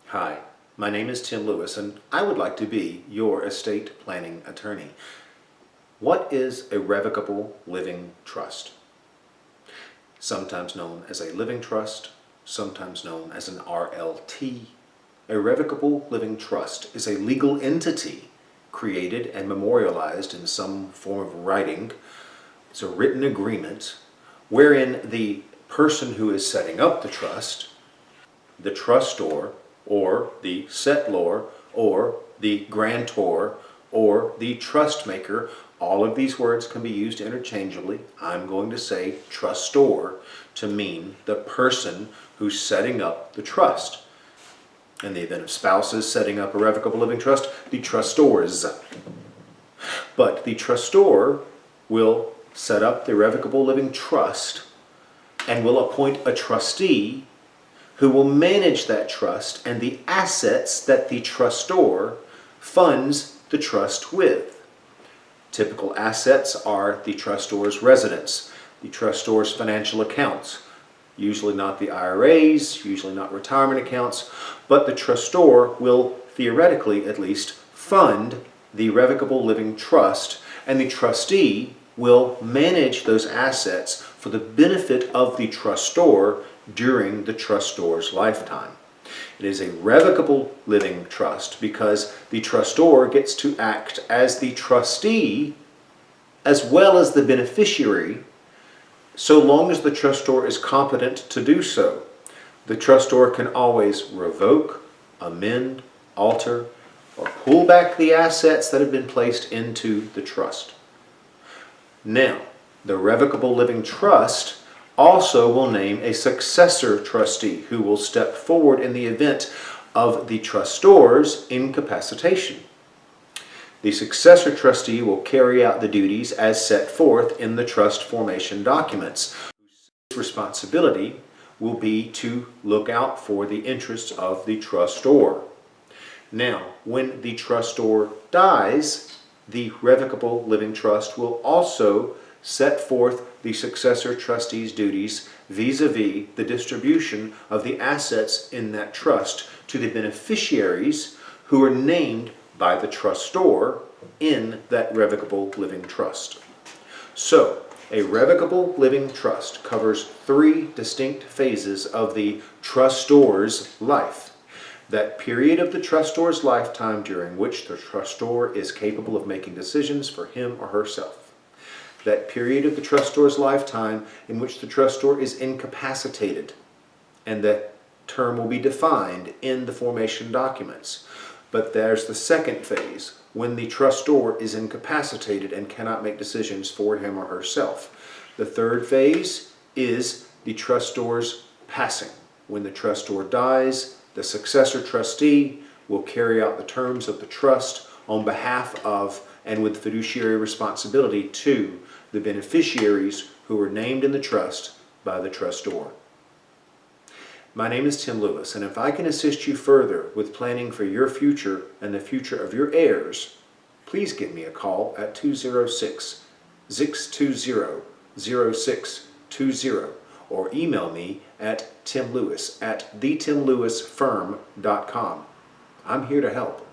Hi, my name is Tim Lewis and I would like to be your estate planning attorney. What is a revocable living trust? Sometimes known as a living trust, sometimes known as an RLT. A revocable living trust is a legal entity created and memorialized in some form of writing. It's a written agreement wherein the person who is setting up the trust, the trustor, or the settlor, or the grantor, or the trust maker. All of these words can be used interchangeably. I'm going to say trustor to mean the person who's setting up the trust. In the event of spouses setting up a revocable living trust, the trustors. But the trustor will set up the revocable living trust and will appoint a trustee who will manage that trust and the assets that the trustor funds the trust with. Typical assets are the trustor's residence, the trustor's financial accounts, usually not the IRAs, usually not retirement accounts, but the trustor will theoretically at least fund the revocable living trust, and the trustee will manage those assets for the benefit of the trustor during the trustor's lifetime. It is a revocable living trust because the trustor gets to act as the trustee as well as the beneficiary, so long as the trustor is competent to do so. The trustor can always revoke, amend, alter, or pull back the assets that have been placed into the trust. Now, the revocable living trust also will name a successor trustee who will step forward in the event of the trustor's incapacitation. The successor trustee will carry out the duties as set forth in the trust formation documents. His responsibility will be to look out for the interests of the trustor. Now, when the trustor dies, the revocable living trust will also set forth the successor trustee's duties vis-a-vis the distribution of the assets in that trust to the beneficiaries who are named by the trustor in that revocable living trust. So, a revocable living trust covers three distinct phases of the trustor's life. That period of the trustor's lifetime during which the trustor is capable of making decisions for him or herself. That period of the trustor's lifetime in which the trustor is incapacitated, and that term will be defined in the formation documents. But there's the second phase, when the trustor is incapacitated and cannot make decisions for him or herself. The third phase is the trustor's passing. When the trustor dies, the successor trustee will carry out the terms of the trust on behalf of and with fiduciary responsibility to the beneficiaries who are named in the trust by the trustor. My name is Tim Lewis, and if I can assist you further with planning for your future and the future of your heirs, please give me a call at 206-620-0620 or email me at timlewis@thetimlewisfirm.com. I'm here to help.